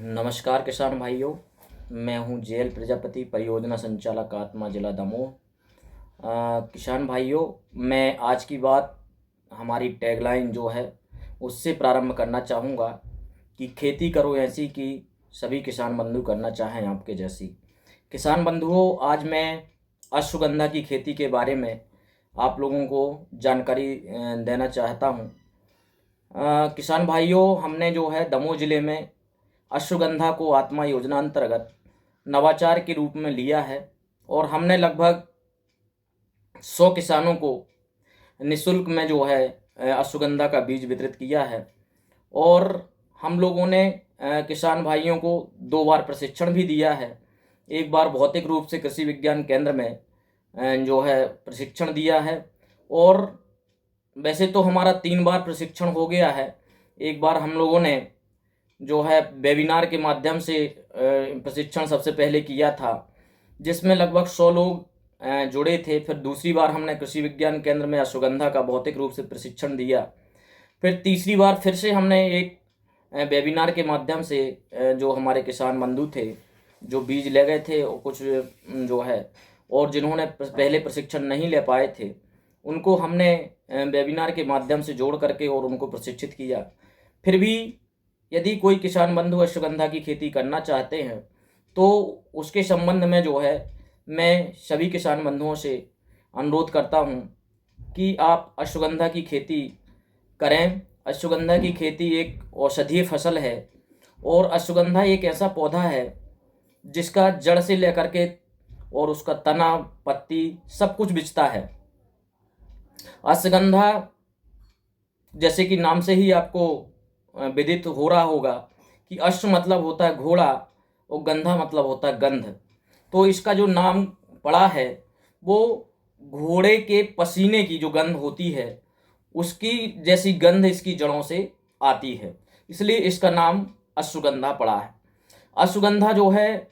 नमस्कार किसान भाइयों। मैं हूं जेएल प्रजापति, परियोजना संचालक आत्मा, जिला दमोह। किसान भाइयों, मैं आज की बात हमारी टैगलाइन जो है उससे प्रारंभ करना चाहूँगा कि खेती करो ऐसी कि सभी किसान बंधु करना चाहें आपके जैसी। किसान बंधुओं, आज मैं अश्वगंधा की खेती के बारे में आप लोगों को जानकारी देना चाहता हूँ। किसान भाइयों, हमने जो है दमोह ज़िले में अश्वगंधा को आत्मा योजना अंतर्गत नवाचार के रूप में लिया है और हमने लगभग 100 किसानों को निःशुल्क में जो है अश्वगंधा का बीज वितरित किया है। और हम लोगों ने किसान भाइयों को 2 बार प्रशिक्षण भी दिया है। एक बार भौतिक रूप से कृषि विज्ञान केंद्र में जो है प्रशिक्षण दिया है, और वैसे तो हमारा 3 बार प्रशिक्षण हो गया है। एक बार हम लोगों ने जो है वेबिनार के माध्यम से प्रशिक्षण सबसे पहले किया था, जिसमें लगभग 100 लोग जुड़े थे। फिर दूसरी बार हमने कृषि विज्ञान केंद्र में अश्वगंधा का भौतिक रूप से प्रशिक्षण दिया। फिर तीसरी बार फिर से हमने एक वेबिनार के माध्यम से जो हमारे किसान बंधु थे, जो बीज ले गए थे, और कुछ जो है और जिन्होंने पहले प्रशिक्षण नहीं ले पाए थे, उनको हमने वेबिनार के माध्यम से जोड़ करके और उनको प्रशिक्षित किया। फिर भी यदि कोई किसान बंधु अश्वगंधा की खेती करना चाहते हैं तो उसके संबंध में जो है मैं सभी किसान बंधुओं से अनुरोध करता हूं कि आप अश्वगंधा की खेती करें। अश्वगंधा की खेती एक औषधीय फसल है और अश्वगंधा एक ऐसा पौधा है जिसका जड़ से लेकर के और उसका तना, पत्ती सब कुछ बिकता है। अश्वगंधा, जैसे कि नाम से ही आपको विदित हो रहा होगा कि अश्व मतलब होता है घोड़ा और गंधा मतलब होता है गंध। तो इसका जो नाम पड़ा है वो घोड़े के पसीने की जो गंध होती है उसकी जैसी गंध इसकी जड़ों से आती है, इसलिए इसका नाम अश्वगंधा पड़ा है। अश्वगंधा जो है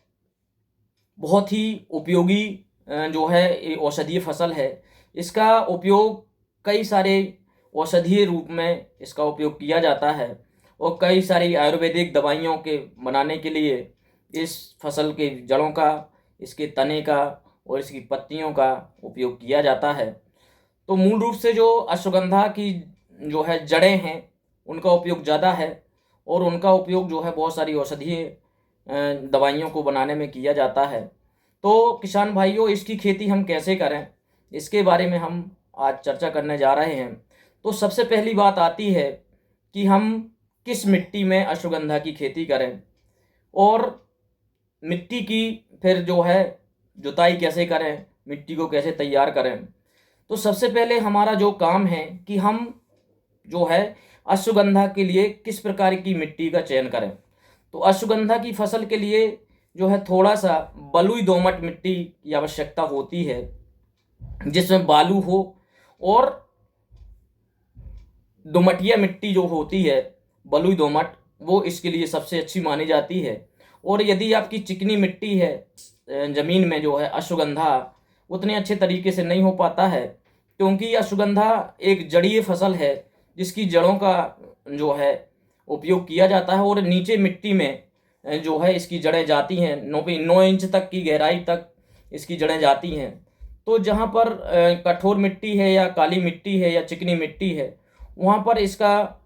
बहुत ही उपयोगी जो है औषधीय फसल है। इसका उपयोग कई सारे औषधीय रूप में इसका उपयोग किया जाता है और कई सारी आयुर्वेदिक दवाइयों के बनाने के लिए इस फसल के जड़ों का, इसके तने का और इसकी पत्तियों का उपयोग किया जाता है। तो मूल रूप से जो अश्वगंधा की जो है जड़ें हैं उनका उपयोग ज़्यादा है और उनका उपयोग जो है बहुत सारी औषधीय दवाइयों को बनाने में किया जाता है। तो किसान भाइयों, इसकी खेती हम कैसे करें, इसके बारे में हम आज चर्चा करने जा रहे हैं। तो सबसे पहली बात आती है कि हम किस मिट्टी में अश्वगंधा की खेती करें और मिट्टी की फिर जो है जुताई कैसे करें, मिट्टी को कैसे तैयार करें। तो सबसे पहले हमारा जो काम है कि हम जो है अश्वगंधा के लिए किस प्रकार की मिट्टी का चयन करें। तो अश्वगंधा की फसल के लिए जो है थोड़ा सा बलुई दोमट मिट्टी की आवश्यकता होती है, जिसमें बालू हो, और दोमटिया मिट्टी जो होती है बलुई दोमट, वो इसके लिए सबसे अच्छी मानी जाती है। और यदि आपकी चिकनी मिट्टी है ज़मीन में, जो है अश्वगंधा उतने अच्छे तरीके से नहीं हो पाता है, क्योंकि अश्वगंधा एक जड़ीय फसल है जिसकी जड़ों का जो है उपयोग किया जाता है और नीचे मिट्टी में जो है इसकी जड़ें जाती हैं, 9 इंच तक की गहराई तक इसकी जड़ें जाती हैं। तो जहाँ पर कठोर मिट्टी है या काली मिट्टी है या चिकनी मिट्टी है, वहाँ पर इसका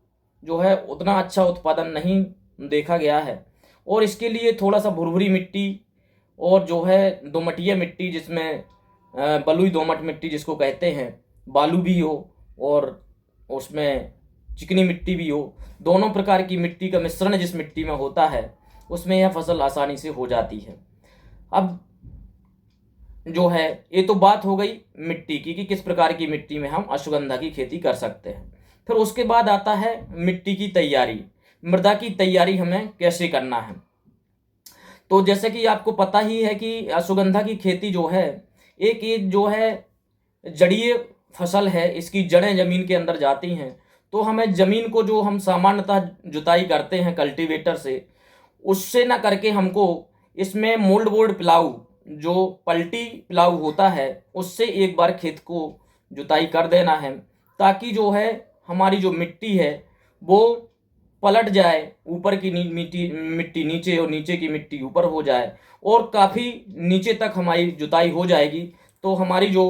जो है उतना अच्छा उत्पादन नहीं देखा गया है। और इसके लिए थोड़ा सा भुरभुरी मिट्टी और जो है दोमटिया मिट्टी, जिसमें बलुई दोमट मिट्टी जिसको कहते हैं, बालू भी हो और उसमें चिकनी मिट्टी भी हो, दोनों प्रकार की मिट्टी का मिश्रण जिस मिट्टी में होता है उसमें यह फसल आसानी से हो जाती है। अब जो है ये तो बात हो गई मिट्टी की कि किस प्रकार की मिट्टी में हम अश्वगंधा की खेती कर सकते हैं। फिर उसके बाद आता है मिट्टी की तैयारी, मृदा की तैयारी हमें कैसे करना है। तो जैसे कि आपको पता ही है कि अश्वगंधा की खेती जो है एक जो है जड़ीय फसल है, इसकी जड़ें ज़मीन के अंदर जाती हैं। तो हमें ज़मीन को जो हम सामान्यतः जुताई करते हैं कल्टीवेटर से, उससे ना करके हमको इसमें मोल्ड बोर्ड प्लाऊ, जो पलटी प्लाऊ होता है, उससे एक बार खेत को जुताई कर देना है, ताकि जो है हमारी जो मिट्टी है वो पलट जाए, ऊपर की मिट्टी नीचे और नीचे की मिट्टी ऊपर हो जाए और काफ़ी नीचे तक हमारी जुताई हो जाएगी, तो हमारी जो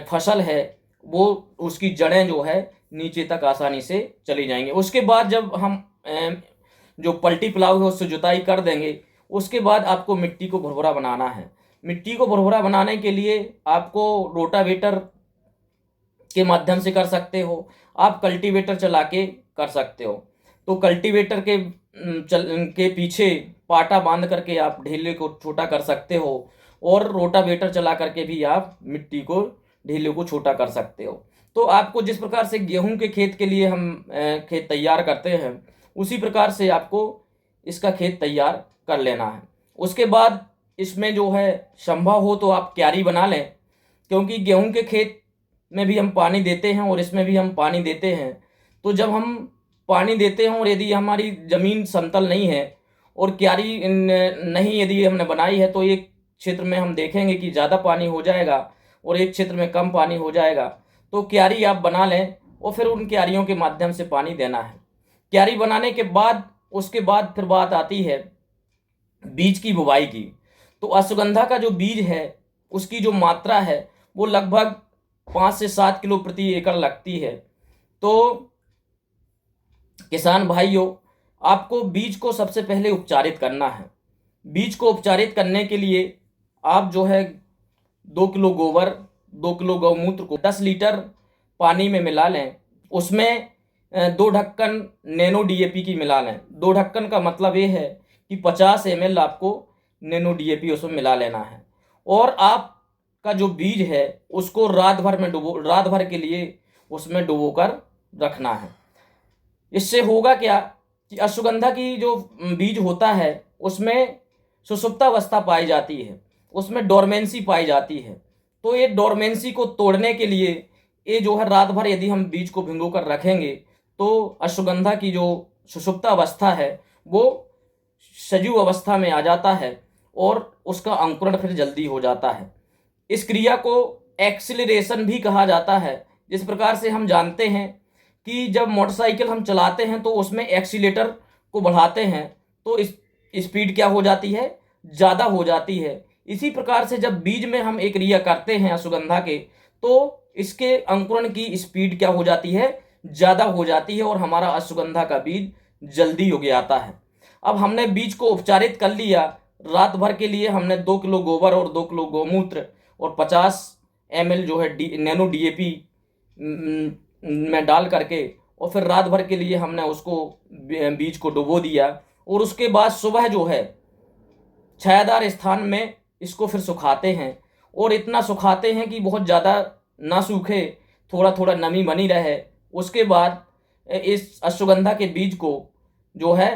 फसल है वो उसकी जड़ें जो है नीचे तक आसानी से चली जाएंगी। उसके बाद जब हम जो पलटी प्लाव है उससे जुताई कर देंगे, उसके बाद आपको मिट्टी को भुरभुरा बनाना है। मिट्टी को भुरभुरा बनाने के लिए आपको रोटावेटर के माध्यम से कर सकते हो, आप कल्टीवेटर चला के कर सकते हो। तो कल्टीवेटर के पीछे पाटा बांध करके आप ढेले को छोटा कर सकते हो और रोटावेटर चला करके भी आप मिट्टी को ढेले को छोटा कर सकते हो। तो आपको जिस प्रकार से गेहूं के खेत के लिए हम खेत तैयार करते हैं, उसी प्रकार से आपको इसका खेत तैयार कर लेना है। उसके बाद इसमें जो है संभव हो तो आप क्यारी बना लें, क्योंकि गेहूं के खेत में भी हम पानी देते हैं और इसमें भी हम पानी देते हैं। तो जब हम पानी देते हैं और यदि हमारी ज़मीन समतल नहीं है और क्यारी नहीं यदि हमने बनाई है, तो एक क्षेत्र में हम देखेंगे कि ज़्यादा पानी हो जाएगा और एक क्षेत्र में कम पानी हो जाएगा। तो क्यारी आप बना लें और फिर उन क्यारियों के माध्यम से पानी देना है। क्यारी बनाने के बाद उसके बाद फिर बात आती है बीज की बुवाई की। तो अश्वगंधा का जो बीज है उसकी जो मात्रा है वो लगभग 5 से 7 किलो प्रति एकड़ लगती है। तो किसान भाइयों, आपको बीज को सबसे पहले उपचारित करना है। बीज को उपचारित करने के लिए आप जो है 2 किलो गोबर, 2 किलो गौमूत्र को 10 लीटर पानी में मिला लें। उसमें 2 ढक्कन नैनो डीएपी की मिला लें। 2 ढक्कन का मतलब ये है कि 50 ml आपको नैनो डीएपी उसमें मिला लेना है। और आपका जो बीज है उसको रात भर के लिए उसमें डुबो कर रखना है। इससे होगा क्या कि अश्वगंधा की जो बीज होता है उसमें सुषुप्तावस्था पाई जाती है, उसमें डोरमेंसी पाई जाती है। तो ये डोरमेंसी को तोड़ने के लिए ये जो है रात भर यदि हम बीज को भिगो कर रखेंगे तो अश्वगंधा की जो सुषुप्तावस्था है वो सजीव अवस्था में आ जाता है और उसका अंकुरण फिर जल्दी हो जाता है। इस क्रिया को एक्सीलरेशन भी कहा जाता है। जिस प्रकार से हम जानते हैं कि जब मोटरसाइकिल हम चलाते हैं तो उसमें एक्सीलेटर को बढ़ाते हैं तो इस स्पीड क्या हो जाती है, ज़्यादा हो जाती है। इसी प्रकार से जब बीज में हम एक क्रिया करते हैं अश्वगंधा के, तो इसके अंकुरण की स्पीड क्या हो जाती है, ज़्यादा हो जाती है और हमारा अश्वगंधा का बीज जल्दी उग आता है। अब हमने बीज को उपचारित कर लिया। रात भर के लिए हमने 2 किलो गोबर और 2 किलो गौमूत्र और 50 ml जो है नैनो डीएपी में डाल करके और फिर रात भर के लिए हमने उसको बीज को डुबो दिया। और उसके बाद सुबह जो है छायादार स्थान में इसको फिर सुखाते हैं और इतना सुखाते हैं कि बहुत ज़्यादा ना सूखे, थोड़ा थोड़ा नमी बनी रहे। उसके बाद इस अश्वगंधा के बीज को जो है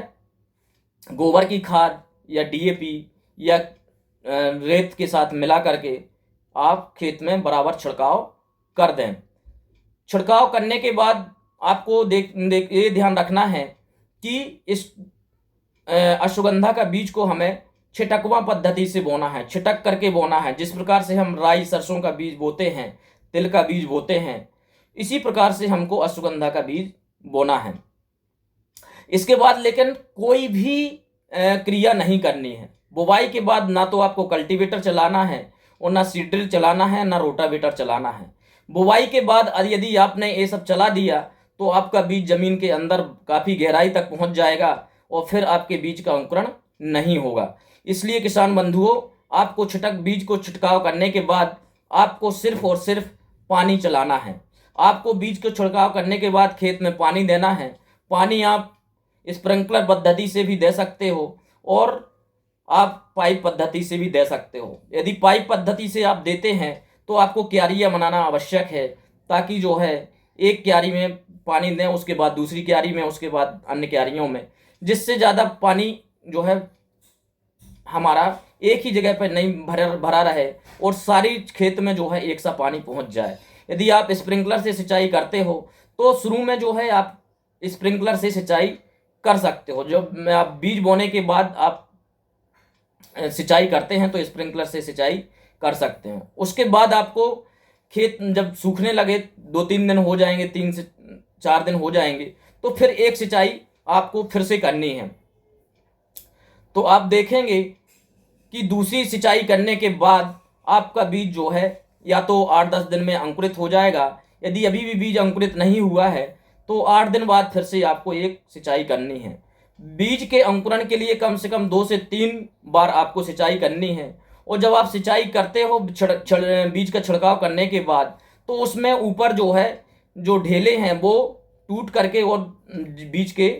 गोबर की खाद या डीएपी या रेत के साथ मिला करके आप खेत में बराबर छिड़काव कर दें। छिड़काव करने के बाद आपको ये ध्यान रखना है कि इस अश्वगंधा का बीज को हमें छिटकवा पद्धति से बोना है, छिटक करके बोना है। जिस प्रकार से हम राई सरसों का बीज बोते हैं, तिल का बीज बोते हैं, इसी प्रकार से हमको अश्वगंधा का बीज बोना है। इसके बाद लेकिन कोई भी क्रिया नहीं करनी है। बुवाई के बाद ना तो आपको कल्टीवेटर चलाना है और ना सीड्रिल चलाना है, ना रोटावेटर चलाना है। बुवाई के बाद यदि आपने ये सब चला दिया तो आपका बीज जमीन के अंदर काफ़ी गहराई तक पहुंच जाएगा और फिर आपके बीज का अंकुरण नहीं होगा। इसलिए किसान बंधुओं, आपको बीज को छिड़काव करने के बाद आपको सिर्फ और सिर्फ पानी चलाना है। आपको बीज को छिड़काव करने के बाद खेत में पानी देना है। पानी आप स्प्रिंकलर पद्धति से भी दे सकते हो और आप पाइप पद्धति से भी दे सकते हो। यदि पाइप पद्धति से आप देते हैं तो आपको क्यारियाँ बनाना आवश्यक है, ताकि जो है एक क्यारी में पानी दें, उसके बाद दूसरी क्यारी में, उसके बाद अन्य क्यारियों में, जिससे ज़्यादा पानी जो है हमारा एक ही जगह पर नहीं भरा रहे और सारी खेत में जो है एक सा पानी पहुंच जाए। यदि आप स्प्रिंकलर से सिंचाई करते हो तो शुरू में जो है आप स्प्रिंकलर से सिंचाई कर सकते हो। जब आप बीज बोने के बाद आप सिंचाई करते हैं तो स्प्रिंकलर से सिंचाई कर सकते हैं। उसके बाद आपको खेत जब सूखने लगे, 2-3 दिन हो जाएंगे, 3 से 4 दिन हो जाएंगे, तो फिर एक सिंचाई आपको फिर से करनी है। तो आप देखेंगे कि दूसरी सिंचाई करने के बाद आपका बीज जो है या तो 8-10 दिन में अंकुरित हो जाएगा। यदि अभी भी बीज अंकुरित नहीं हुआ है तो 8 दिन बाद फिर से आपको एक सिंचाई करनी है। बीज के अंकुरण के लिए कम से कम 2 से 3 बार आपको सिंचाई करनी है। और जब आप सिंचाई करते हो बीज का छिड़काव करने के बाद, तो उसमें ऊपर जो है जो ढेले हैं वो टूट करके और बीज के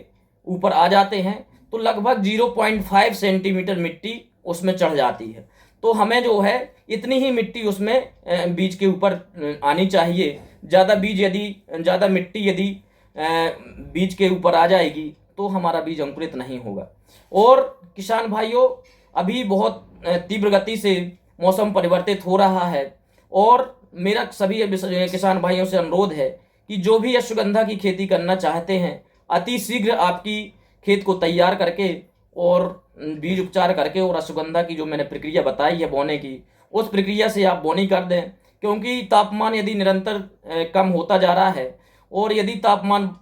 ऊपर आ जाते हैं, तो लगभग 0.5 सेंटीमीटर मिट्टी उसमें चढ़ जाती है। तो हमें जो है इतनी ही मिट्टी उसमें बीज के ऊपर आनी चाहिए। ज़्यादा मिट्टी यदि बीज के ऊपर आ जाएगी तो हमारा बीज अंकुरित नहीं होगा। और किसान भाइयों, अभी बहुत तीव्र गति से मौसम परिवर्तित हो रहा है और मेरा सभी किसान भाइयों से अनुरोध है कि जो भी अश्वगंधा की खेती करना चाहते हैं, अति शीघ्र आपकी खेत को तैयार करके और बीज उपचार करके और अश्वगंधा की जो मैंने प्रक्रिया बताई है बोने की, उस प्रक्रिया से आप बोनी कर दें। क्योंकि तापमान यदि निरंतर कम होता जा रहा है और यदि तापमान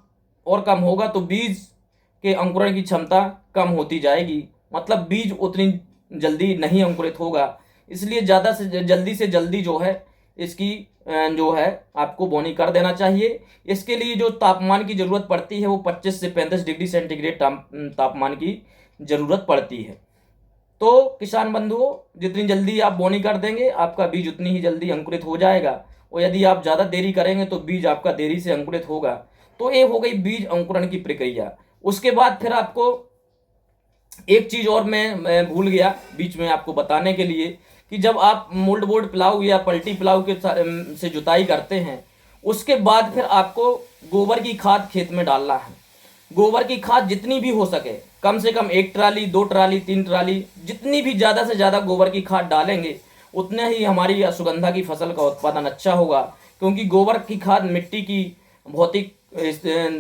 और कम होगा तो बीज के अंकुरण की क्षमता कम होती जाएगी, मतलब बीज उतनी जल्दी नहीं अंकुरित होगा। इसलिए ज़्यादा से जल्दी जो है इसकी जो है आपको बोनी कर देना चाहिए। इसके लिए जो तापमान की ज़रूरत पड़ती है वो 25 से 35 डिग्री सेंटीग्रेड तापमान की ज़रूरत पड़ती है। तो किसान बंधुओं, जितनी जल्दी आप बोनी कर देंगे आपका बीज उतनी ही जल्दी अंकुरित हो जाएगा। और यदि आप ज़्यादा देरी करेंगे तो बीज आपका देरी से अंकुरित होगा। तो ये हो गई बीज अंकुरण की प्रक्रिया। उसके बाद फिर आपको एक चीज़ और मैं भूल गया बीच में आपको बताने के लिए कि जब आप मोल्ड बोर्ड प्लाऊ या पलटी प्लाऊ के से जुताई करते हैं, उसके बाद फिर आपको गोबर की खाद खेत में डालना है। गोबर की खाद जितनी भी हो सके, कम से कम 1 ट्राली, 2 ट्राली, 3 ट्राली, जितनी भी ज़्यादा से ज़्यादा गोबर की खाद डालेंगे उतने ही हमारी अश्वगंधा की फसल का उत्पादन अच्छा होगा। क्योंकि गोबर की खाद मिट्टी की भौतिक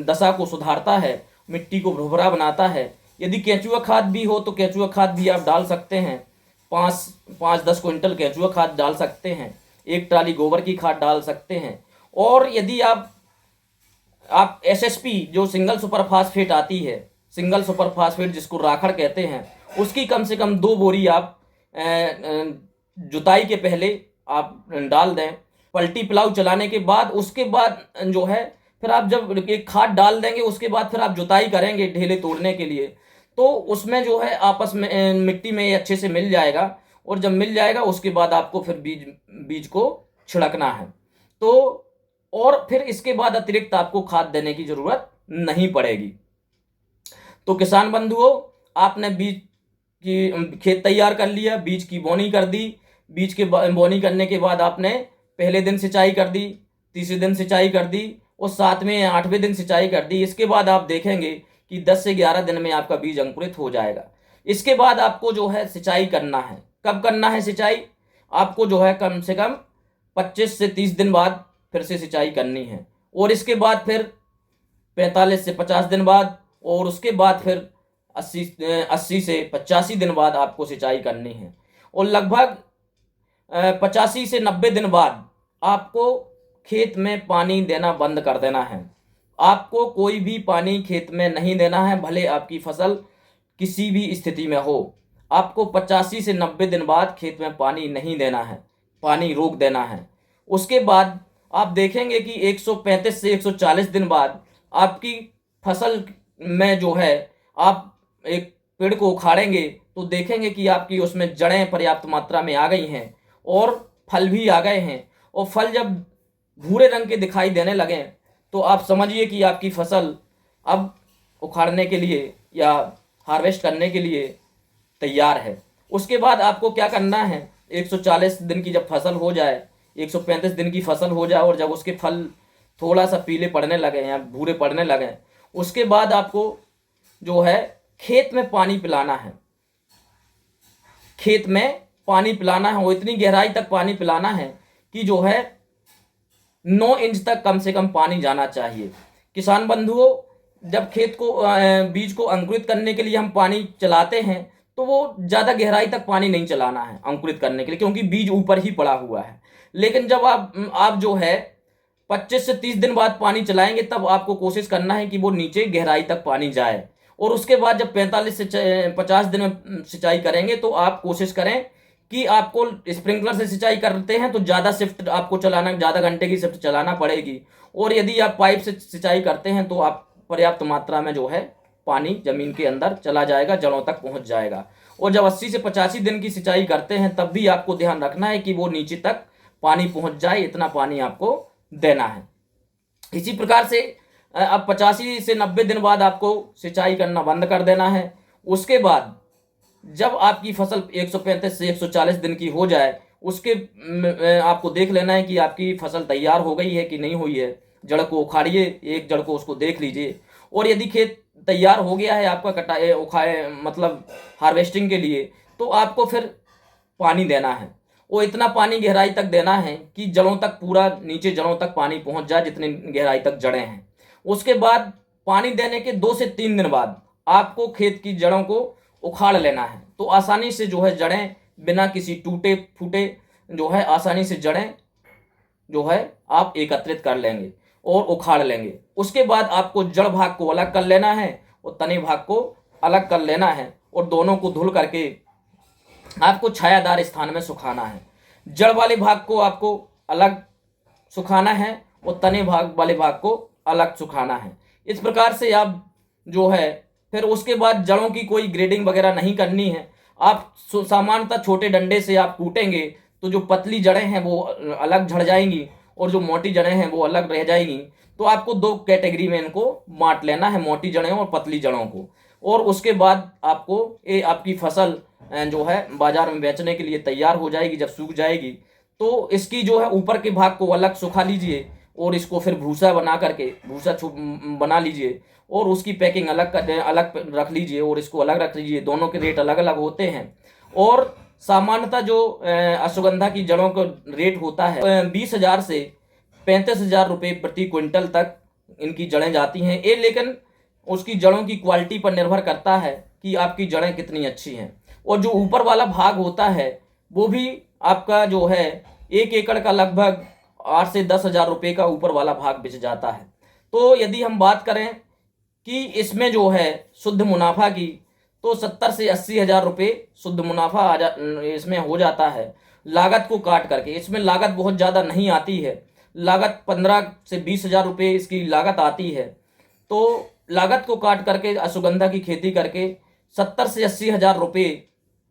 दशा को सुधारता है, मिट्टी को भुरभुरा बनाता है। यदि केंचुआ खाद भी हो तो केंचुआ खाद भी आप डाल सकते हैं। 5-10 क्विंटल केंचुआ खाद डाल सकते हैं, 1 ट्राली गोबर की खाद डाल सकते हैं। और यदि आप SSP जो सिंगल सुपर फास्फेट आती है, सिंगल सुपर फास्फेट जिसको राखड़ कहते हैं, उसकी कम से कम 2 बोरी आप जुताई के पहले आप डाल दें। पलटी प्लाऊ चलाने के बाद उसके बाद जो है फिर आप जब एक खाद डाल देंगे उसके बाद फिर आप जुताई करेंगे ढेले तोड़ने के लिए, तो उसमें जो है आपस में मिट्टी में अच्छे से मिल जाएगा। और जब मिल जाएगा उसके बाद आपको फिर बीज को छिड़कना है। तो और फिर इसके बाद अतिरिक्त आपको खाद देने की ज़रूरत नहीं पड़ेगी। तो किसान बंधुओं, आपने बीज की खेत तैयार कर लिया, बीज की बोनी कर दी। बीज के बोनी करने के बाद आपने पहले दिन सिंचाई कर दी, तीसरे दिन सिंचाई कर दी और 7वें या 8वें दिन सिंचाई कर दी। इसके बाद आप देखेंगे कि 10 से 11 दिन में आपका बीज अंकुरित हो जाएगा। इसके बाद आपको जो है सिंचाई करना है। कब करना है सिंचाई? आपको जो है कम से कम 25 से 30 दिन बाद फिर से सिंचाई करनी है। और इसके बाद फिर 45 से 50 दिन बाद और उसके बाद फिर 80 से 85 दिन बाद आपको सिंचाई करनी है। और लगभग 85 से 90 दिन बाद आपको खेत में पानी देना बंद कर देना है। आपको कोई भी पानी खेत में नहीं देना है, भले आपकी फसल किसी भी स्थिति में हो। आपको 85 से 90 दिन बाद खेत में पानी नहीं देना है, पानी रोक देना है। उसके बाद आप देखेंगे कि 135 से 140 दिन बाद आपकी फसल में जो है आप एक पेड़ को उखाड़ेंगे तो देखेंगे कि आपकी उसमें जड़ें पर्याप्त मात्रा में आ गई हैं और फल भी आ गए हैं। और फल जब भूरे रंग के दिखाई देने लगें तो आप समझिए कि आपकी फसल अब उखाड़ने के लिए या हार्वेस्ट करने के लिए तैयार है। उसके बाद आपको क्या करना है, 140 दिन की जब फसल हो जाए, 135 दिन की फसल हो जाए और जब उसके फल थोड़ा सा पीले पड़ने लगे या भूरे पड़ने लगे, उसके बाद आपको जो है खेत में पानी पिलाना है। खेत में पानी पिलाना है, वो इतनी गहराई तक पानी पिलाना है कि जो है 9 इंच तक कम से कम पानी जाना चाहिए। किसान बंधुओं, जब खेत को बीज को अंकुरित करने के लिए हम पानी चलाते हैं तो वो ज़्यादा गहराई तक पानी नहीं चलाना है अंकुरित करने के लिए, क्योंकि बीज ऊपर ही पड़ा हुआ है। लेकिन जब आप जो है 25 से 30 दिन बाद पानी चलाएंगे, तब आपको कोशिश करना है कि वो नीचे गहराई तक पानी जाए। और उसके बाद जब 45 से 50 दिन में सिंचाई करेंगे तो आप कोशिश करें कि आपको स्प्रिंकलर से सिंचाई करते हैं तो ज़्यादा शिफ्ट आपको चलाना, ज़्यादा घंटे की शिफ्ट चलाना पड़ेगी। और यदि आप पाइप से सिंचाई करते हैं तो आप पर्याप्त मात्रा में जो है पानी जमीन के अंदर चला जाएगा, जड़ों तक पहुंच जाएगा। और जब 80 से 85 दिन की सिंचाई करते हैं तब भी आपको ध्यान रखना है कि वो नीचे तक पानी पहुंच जाए, इतना पानी आपको देना है। इसी प्रकार से अब 85 से 90 दिन बाद आपको सिंचाई करना बंद कर देना है। उसके बाद जब आपकी फसल 135 से 140 दिन की हो जाए, उसके आपको देख लेना है कि आपकी फसल तैयार हो गई है कि नहीं हुई है। जड़ को उखाड़िए, एक जड़ को उसको देख लीजिए। और यदि खेत तैयार हो गया है आपका कटाई उखाड़े मतलब हार्वेस्टिंग के लिए, तो आपको फिर पानी देना है। वो इतना पानी गहराई तक देना है कि जड़ों तक, पूरा नीचे जड़ों तक पानी पहुंच जाए, जितनी गहराई तक जड़ें हैं। उसके बाद पानी देने के 2 से 3 दिन बाद आपको खेत की जड़ों को उखाड़ लेना है। तो आसानी से जो है जड़ें बिना किसी टूटे फूटे जो है आसानी से जड़ें जो है आप एकत्रित कर लेंगे और उखाड़ लेंगे। उसके बाद आपको जड़ भाग को अलग कर लेना है और तने भाग को अलग कर लेना है और दोनों को धुल करके आपको छायादार स्थान में सुखाना है। जड़ वाले भाग को आपको अलग सुखाना है और तने भाग वाले भाग को अलग सुखाना है। इस प्रकार से आप जो है फिर उसके बाद जड़ों की कोई ग्रेडिंग वगैरह नहीं करनी है। आप सामान्यतः छोटे डंडे से आप कूटेंगे तो जो पतली जड़ें हैं वो अलग झड़ जाएंगी और जो मोटी जड़ें हैं वो अलग रह जाएंगी। तो आपको 2 कैटेगरी में इनको बांट लेना है, मोटी जड़ें और पतली जड़ों को। और उसके बाद आपको आपकी फसल जो है बाजार में बेचने के लिए तैयार हो जाएगी। जब सूख जाएगी तो इसकी जो है ऊपर के भाग को अलग सुखा लीजिए और इसको फिर भूसा बना करके भूसा बना लीजिए और उसकी पैकिंग अलग रख लीजिए और इसको अलग रख लीजिए। दोनों के रेट अलग अलग होते हैं। और सामान्यतः जो अश्वगंधा की जड़ों का रेट होता है 20,000 से 35,000 रुपये प्रति क्विंटल तक इनकी जड़ें जाती हैं। ये लेकिन उसकी जड़ों की क्वालिटी पर निर्भर करता है कि आपकी जड़ें कितनी अच्छी हैं। और जो ऊपर वाला भाग होता है वो भी आपका जो है 1 एकड़ का लगभग 8 से 10,000 रुपये का ऊपर वाला भाग बिक जाता है। तो यदि हम बात करें कि इसमें जो है शुद्ध मुनाफा की, तो 70 से 80,000 रुपये शुद्ध मुनाफा इसमें हो जाता है लागत को काट करके। इसमें लागत बहुत ज़्यादा नहीं आती है, लागत 15 से 20,000 रुपये इसकी लागत आती है। तो लागत को काट करके अश्वगंधा की खेती करके 70 से 80,000 रुपये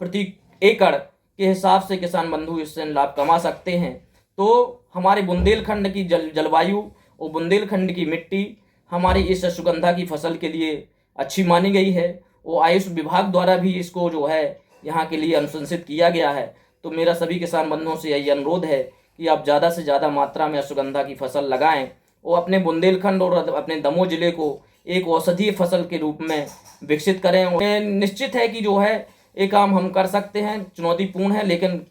प्रति एकड़ के हिसाब से किसान बंधु इससे लाभ कमा सकते हैं। तो हमारे बुंदेलखंड की जलवायु और बुंदेलखंड की मिट्टी हमारी इस अश्वगंधा की फसल के लिए अच्छी मानी गई है। वो आयुष विभाग द्वारा भी इसको जो है यहाँ के लिए अनुशंसित किया गया है। तो मेरा सभी किसान बंधुओं से यही अनुरोध है कि आप ज़्यादा से ज़्यादा मात्रा में अश्वगंधा की फसल लगाएं और अपने बुंदेलखंड और अपने दमोह जिले को एक औषधीय फसल के रूप में विकसित करें। निश्चित है कि जो है ये काम हम कर सकते हैं, चुनौतीपूर्ण है, लेकिन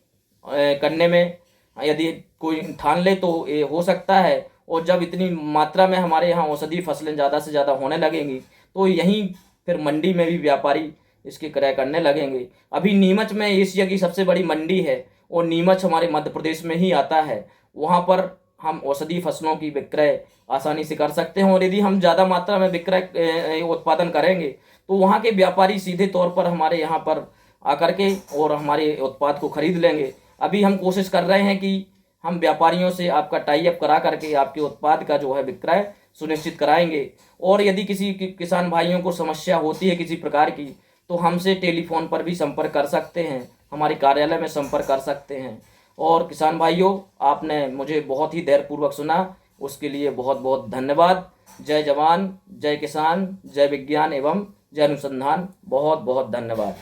करने में यदि कोई ठान ले तो ये हो सकता है। और जब इतनी मात्रा में हमारे यहाँ औषधीय फसलें ज़्यादा से ज़्यादा होने लगेंगी तो यहीं फिर मंडी में भी व्यापारी इसके क्रय करने लगेंगे। अभी नीमच में एशिया की सबसे बड़ी मंडी है और नीमच हमारे मध्य प्रदेश में ही आता है। वहाँ पर हम औषधीय फसलों की विक्रय आसानी से कर सकते हैं। और यदि हम ज़्यादा मात्रा में विक्रय उत्पादन करेंगे तो वहाँ के व्यापारी सीधे तौर पर हमारे यहाँ पर आकर के और हमारे उत्पाद को खरीद लेंगे। अभी हम कोशिश कर रहे हैं कि हम व्यापारियों से आपका टाई अप करा करके आपके उत्पाद का जो है विक्रय सुनिश्चित कराएंगे। और यदि किसी किसान भाइयों को समस्या होती है किसी प्रकार की तो हमसे टेलीफोन पर भी संपर्क कर सकते हैं, हमारे कार्यालय में संपर्क कर सकते हैं। और किसान भाइयों, आपने मुझे बहुत ही धैर्यपूर्वक सुना, उसके लिए बहुत बहुत धन्यवाद। जय जवान, जय किसान, जय विज्ञान एवं जय अनुसंधान। बहुत बहुत धन्यवाद।